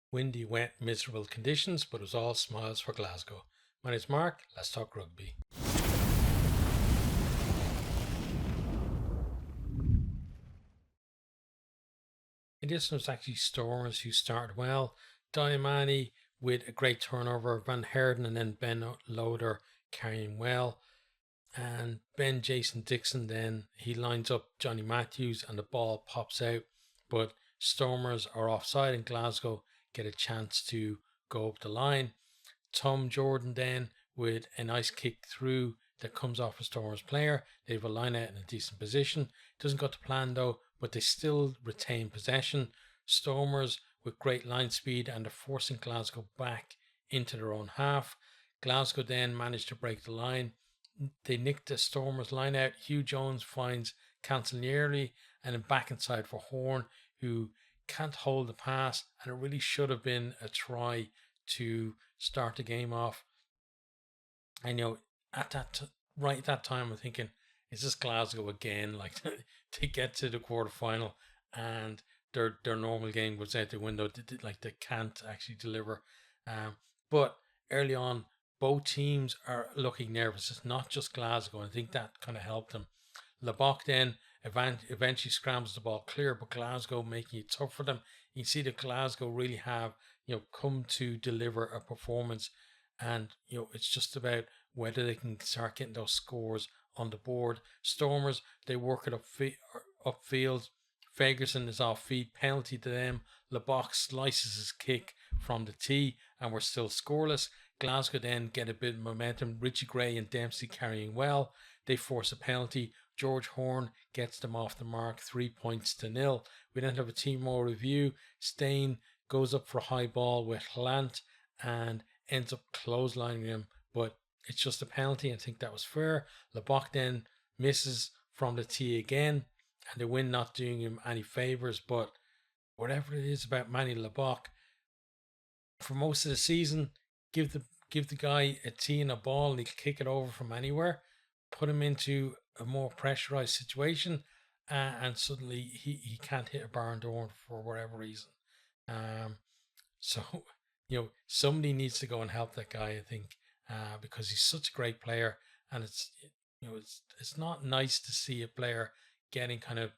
Windy, wet, miserable conditions, but it was all smiles for Glasgow. My name's Mark, let's talk rugby. In this one, was actually Stormers who started well. Diamani with a great turnover, Van Herden and then Ben Loader carrying well. And Ben Jason Dixon then, he lines up Johnny Matthews and the ball pops out. But Stormers are offside and Glasgow get a chance to go up the line. Tom Jordan then with a nice kick through that comes off a Stormers player. They have a line out in a decent position. Doesn't go to plan though, but they still retain possession. Stormers with great line speed and are forcing Glasgow back into their own half. Glasgow then managed to break the line. They nicked the Stormers line out. Hugh Jones finds Cancellieri and then back inside for Horn, who can't hold the pass, and it really should have been a try to start the game off. And at that time, I'm thinking, is this Glasgow again? Like to get to the quarterfinal, and their normal game goes out the window. Like they can't actually deliver. But early on, both teams are looking nervous. It's not just Glasgow. I think that kind of helped them. Lebock then eventually scrambles the ball clear, but Glasgow making it tough for them. You can see that Glasgow really have come to deliver a performance, and it's just about whether they can start getting those scores on the board. Stormers, they work it upfield. Ferguson is off feet, penalty to them. Lebock slices his kick from the tee, and we're still scoreless. Glasgow then get a bit of momentum. Richie Gray and Dempsey carrying well. They force a penalty. George Horn gets them off the mark, 3 points to nil. We then have a team more review. Stain goes up for a high ball with Hlant and ends up clotheslining him, but it's just a penalty. I think that was fair. Lebock then misses from the tee again, and the win not doing him any favours. But whatever it is about Manny Lebock, for most of the season, give the guy a tee and a ball and he'll kick it over from anywhere. Put him into a more pressurized situation, and suddenly he can't hit a barn door for whatever reason. So somebody needs to go and help that guy, I think, because he's such a great player, and it's not nice to see a player getting kind of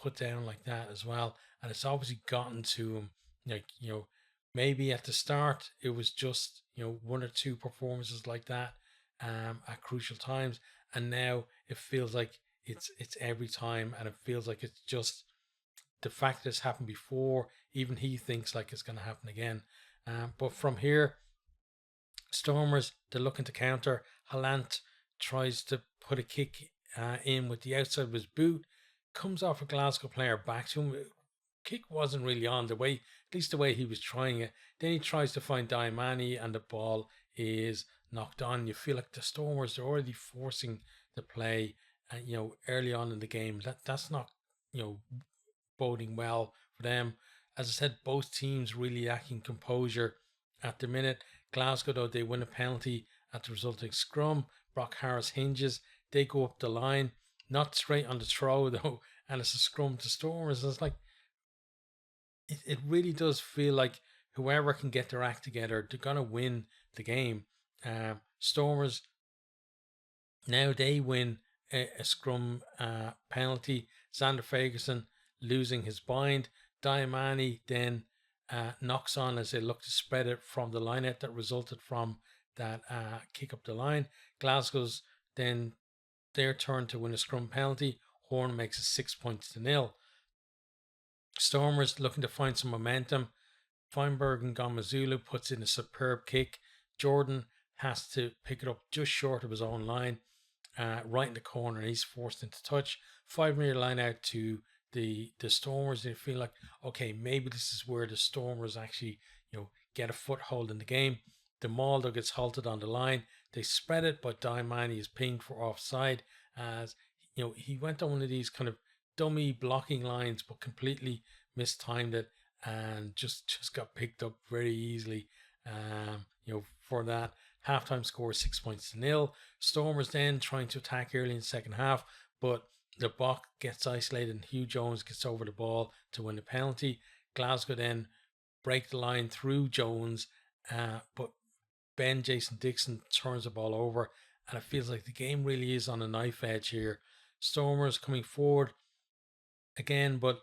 put down like that as well, and it's obviously gotten to him. Maybe at the start it was just one or two performances like that at crucial times, and now it feels like it's every time, and it feels like it's just the fact that it's happened before. Even he thinks like it's going to happen again. But from here, Stormers, they're looking to counter. Hlant tries to put a kick in with the outside of his boot, comes off a Glasgow player back to him. Kick wasn't really on the way, at least the way he was trying it. Then he tries to find Diamani, and the ball is knocked on. You feel like the Stormers are already forcing the play, and early on in the game. That's not boding well for them. As I said, both teams really lacking composure at the minute. Glasgow, though, they win a penalty at the resulting scrum. Brock Harris hinges. They go up the line, not straight on the throw though, and it's a scrum to Stormers. It's like it really does feel like whoever can get their act together, they're gonna win the game. Stormers now they win a scrum penalty. Xander Ferguson losing his bind. Diamani then knocks on as they look to spread it from the line out that resulted from that kick up the line. Glasgow's then their turn to win a scrum penalty. Horn makes it 6 points to nil. Stormers looking to find some momentum. Feinberg and Gomazulu puts in a superb kick. Jordan has to pick it up just short of his own line, right in the corner, and he's forced into touch. 5-meter line out to the Stormers. They feel like, okay, maybe this is where the Stormers actually get a foothold in the game. The Maldo gets halted on the line. They spread it, but Diamani is pinged for offside, as he went on one of these kind of dummy blocking lines, but completely mistimed it and just got picked up very easily. For that halftime score, 6 points to nil. Stormers then trying to attack early in the second half, but the Bach gets isolated and Hugh Jones gets over the ball to win the penalty. Glasgow then break the line through Jones, but Jason Dixon turns the ball over, and it feels like the game really is on a knife edge here. Stormers coming forward again, but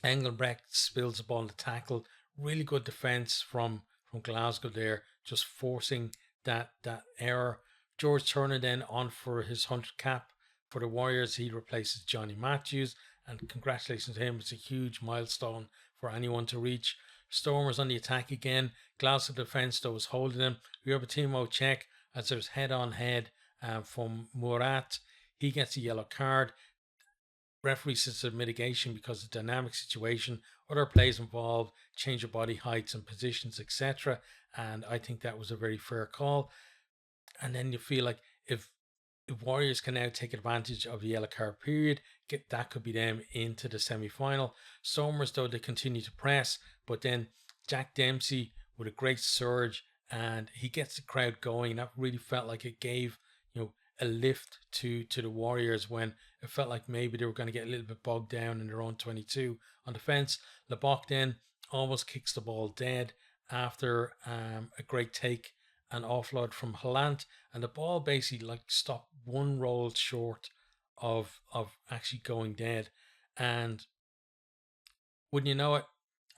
Engelbrecht spills the ball in the tackle. Really good defense from Glasgow there, just forcing that error. George Turner then on for his 100th cap for the Warriors. He replaces Johnny Matthews, and congratulations to him. It's a huge milestone for anyone to reach. Stormers on the attack again. Glasgow defense though was holding them. We have a Timo check as there's head-on-head from Murat. He gets a yellow card. Referee says a mitigation because of the dynamic situation, other plays involved, change of body heights and positions, etc. And I think that was a very fair call. And then you feel like if Warriors can now take advantage of the yellow card period, that could be them into the semi-final. Stormers though, they continue to press, but then Jack Dempsey with a great surge, and he gets the crowd going. That really felt like it gave a lift to the Warriors when it felt like maybe they were going to get a little bit bogged down in their own 22 on defense. Lebock then almost kicks the ball dead after a great take and offload from Haaland, and the ball basically like stopped one roll short of actually going dead. And wouldn't you know it,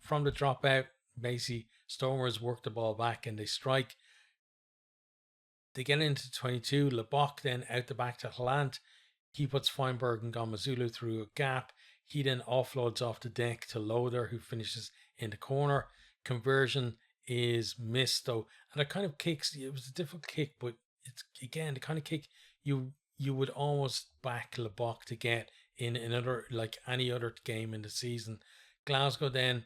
from the dropout, basically Stormers work the ball back and they strike. They get into 22. Lebock then out the back to Haaland. He puts Feinberg and Gomazulu through a gap. He then offloads off the deck to Loader, who finishes in the corner. Conversion is missed though, and it kind of kicks. It was a difficult kick, but it's again the kind of kick you would almost back Lebock to get in another, like any other game in the season. Glasgow then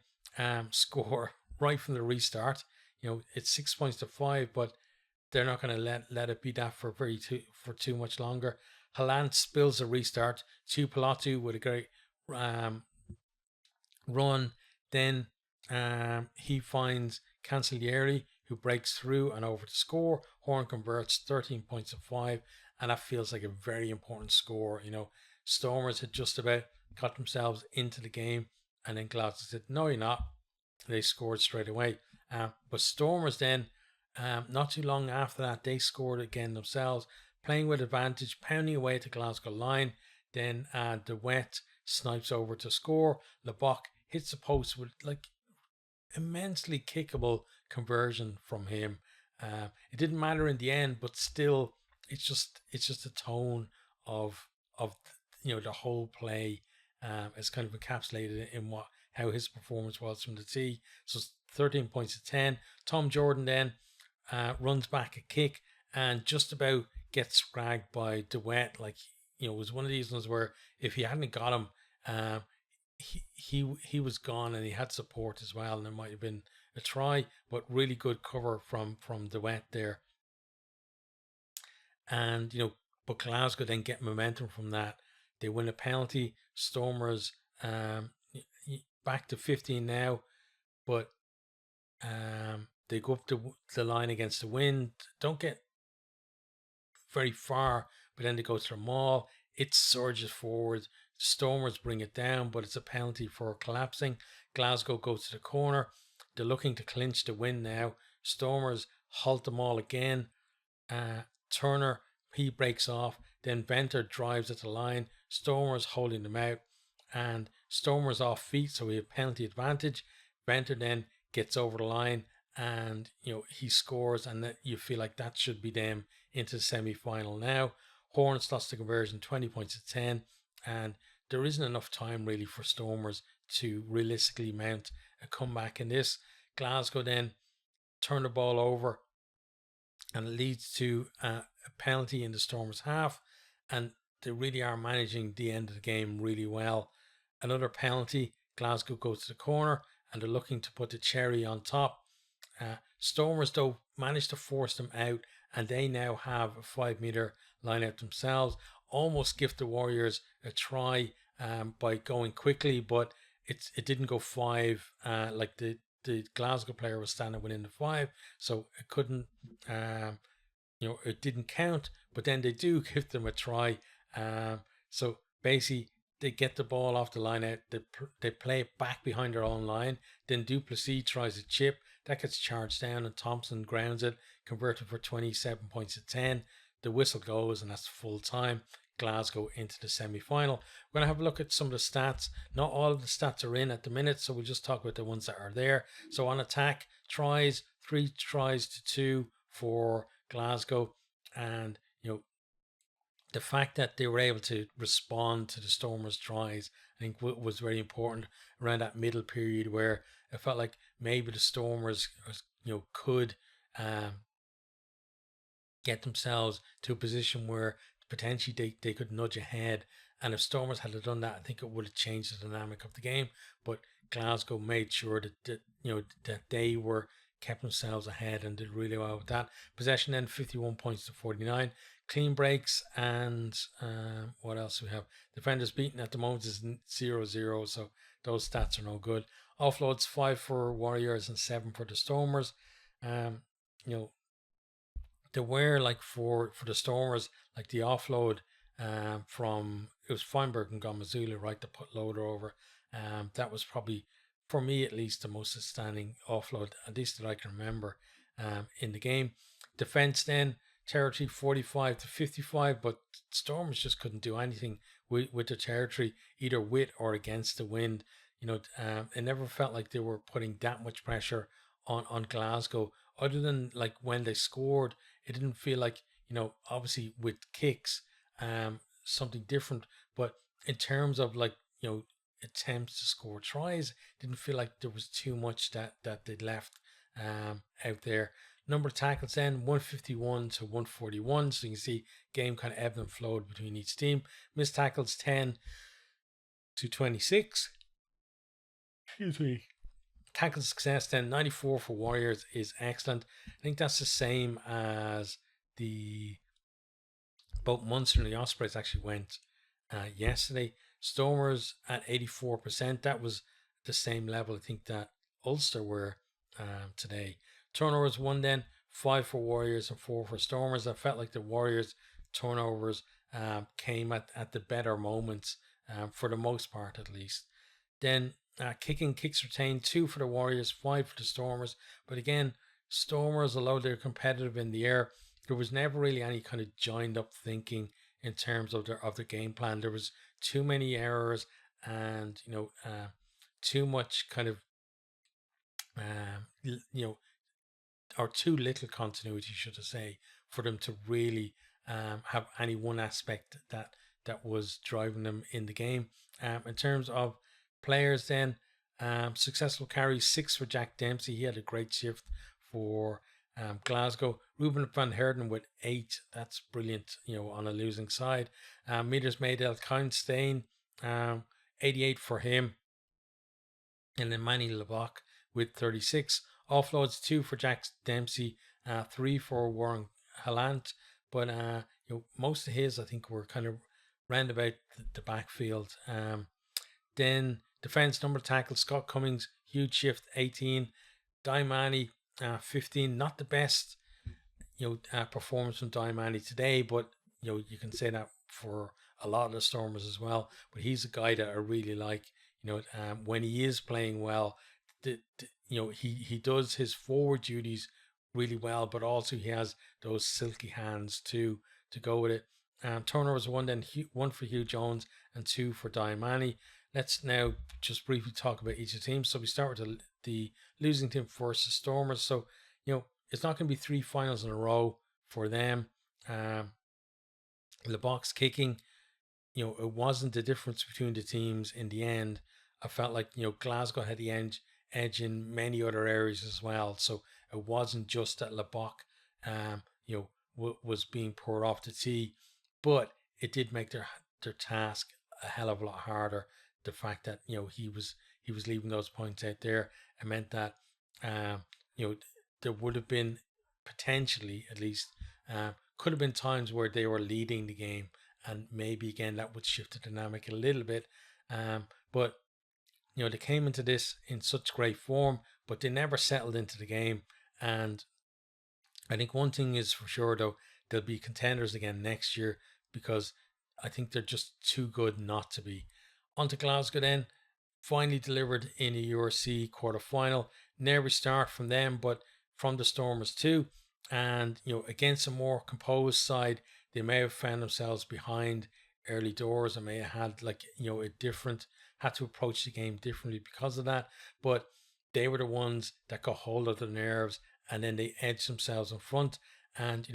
score right from the restart. It's 6 points to 5, but they're not going to let it be that for too much longer. Haaland spills a restart to Pilato with a great run. Then he finds Cancellieri, who breaks through and over to score. Horn converts 13 points to 5, and that feels like a very important score. Stormers had just about got themselves into the game, and then Glasgow said, "No, you're not." They scored straight away. But Stormers then, not too long after that, they scored again themselves, playing with advantage, pounding away at the Glasgow line. Then DeWet snipes over to score. Lebock hits the post with like immensely kickable conversion from him. It didn't matter in the end, but still, it's just a tone of the whole play is kind of encapsulated in how his performance was from the tee. So 13 points to 10. Tom Jordan then runs back a kick and just about gets spragged by DeWet. Like, it was one of these ones where if he hadn't got him, he was gone, and he had support as well, and it might have been a try, but really good cover from DeWet there. And but Glasgow then get momentum from that. They win a penalty. Stormers back to 15 now, but they go up the line against the wind. Don't get very far, but then they go to the maul. It surges forward. Stormers bring it down, but it's a penalty for collapsing. Glasgow goes to the corner. They're looking to clinch the win now. Stormers halt them all again. Turner, he breaks off. Then Venter drives at the line. Stormers holding them out. And Stormers off feet, so we have penalty advantage. Venter then gets over the line, and he scores, and that you feel like that should be them into the semi-final now. Hornets lost the conversion 20 points to 10, and there isn't enough time really for Stormers to realistically mount a comeback in this. Glasgow then turn the ball over, and it leads to a penalty in the Stormers half, and they really are managing the end of the game really well. Another penalty. Glasgow goes to the corner, and they're looking to put the cherry on top. Stormers though managed to force them out, and they now have a 5-meter line out themselves. Almost give the Warriors a try by going quickly, but it didn't go 5. Like the Glasgow player was standing within the 5, so it couldn't. It didn't count. But then they do give them a try. So basically, they get the ball off the line out. They play it back behind their own line. Then Duplessis tries a chip that gets charged down, and Thompson grounds it, converted for 27 points to 10. The whistle goes, and that's full time. Glasgow into the semi-final. We're going to have a look at some of the stats. Not all of the stats are in at the minute, so we'll just talk about the ones that are there. So on attack, tries, 3 tries to 2 for Glasgow, and the fact that they were able to respond to the Stormers' tries, I think was very important around that middle period where it felt like maybe the Stormers, could get themselves to a position where potentially they could nudge ahead. And if Stormers had done that, I think it would have changed the dynamic of the game. But Glasgow made sure that they were kept themselves ahead and did really well with that. Possession then 51 points to 49. Clean breaks and what else we have? Defenders beaten at the moment is 0-0, so those stats are no good. Offloads 5 for Warriors and 7 for the Stormers. There were like for the Stormers, like the offload from it was Feinberg and Gomazulu, right, to put Loader over. That was probably, for me at least, the most outstanding offload, at least that I can remember in the game. Defense then, territory 45 to 55, but Stormers just couldn't do anything with the territory, either with or against the wind. It never felt like they were putting that much pressure on Glasgow, other than like when they scored. It didn't feel like, obviously with kicks, something different, but in terms of like, attempts to score tries, didn't feel like there was too much that they'd left out there. Number of tackles then 151 to 141, so you can see game kind of ebbed and flowed between each team. Missed tackles 10 to 26. Excuse me. Tackle success then 94 for Warriors is excellent. I think that's the same as both Munster and the Ospreys actually went yesterday. Stormers at 84%. That was the same level I think that Ulster were today. Turnovers 1 then, 5 for Warriors and 4 for Stormers. I felt like the Warriors turnovers came at the better moments for the most part at least. Then kicks retained, 2 for the Warriors, 5 for the Stormers. But again, Stormers, although they're competitive in the air, there was never really any kind of joined up thinking in terms of their game plan. There was too many errors and too much kind of or too little continuity, should I say, for them to really have any one aspect that was driving them in the game. In terms of players then, successful carries 6 for Jack Dempsey. He had a great shift for Glasgow. Ruben van Herden with 8. That's brilliant, on a losing side. Meters made Elkheim 88 for him. And then Manny Lebach with 36. Offloads 2 for Jack Dempsey, 3 for Warren Hallant. But most of his, I think, were kind of round about the backfield. Then defense, number of tackles, Scott Cummings, huge shift, 18. Daimani, 15. Not the best performance from Daimani today, but you can say that for a lot of the Stormers as well. But he's a guy that I really like. When he is playing well, he does his forward duties really well, but also he has those silky hands to go with it. Turnovers 1 then, 1 for Hugh Jones and 2 for Daimani. Let's now just briefly talk about each of the teams. So we start with the losing team first, the Stormers. So, it's not going to be 3 finals in a row for them. The box kicking, it wasn't the difference between the teams in the end. I felt like, Glasgow had the edge in many other areas as well. So it wasn't just that Lebach, was being poured off the tee, but it did make their task a hell of a lot harder. The fact that he was leaving those points out there, it meant that there would have been potentially, at least, could have been times where they were leading the game, and maybe again that would shift the dynamic a little bit. But they came into this in such great form, but they never settled into the game. And I think one thing is for sure, though, they'll be contenders again next year, because I think they're just too good not to be. On to Glasgow then, finally delivered in a URC quarter final. Never start from them, but from the Stormers too. And against a more composed side, they may have found themselves behind early doors and may have had a different had to approach the game differently because of that. But they were the ones that got hold of the nerves and then they edged themselves in front. And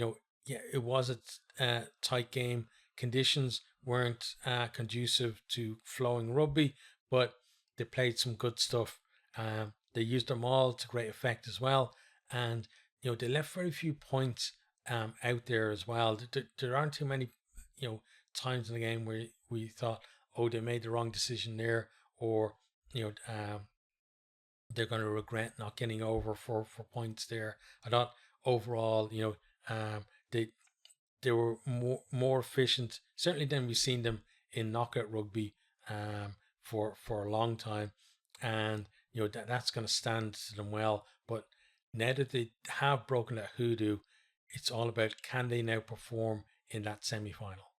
yeah, it was a tight game. Conditions weren't conducive to flowing rugby, but they played some good stuff. They used them all to great effect as well, and they left very few points out there as well. There aren't too many times in the game where we thought, oh, they made the wrong decision there, or you know they're going to regret not getting over for points there. I thought overall, they they were more efficient certainly than we've seen them in knockout rugby for a long time, and that's going to stand to them well. But now that they have broken that hoodoo, it's all about can they now perform in that semi final.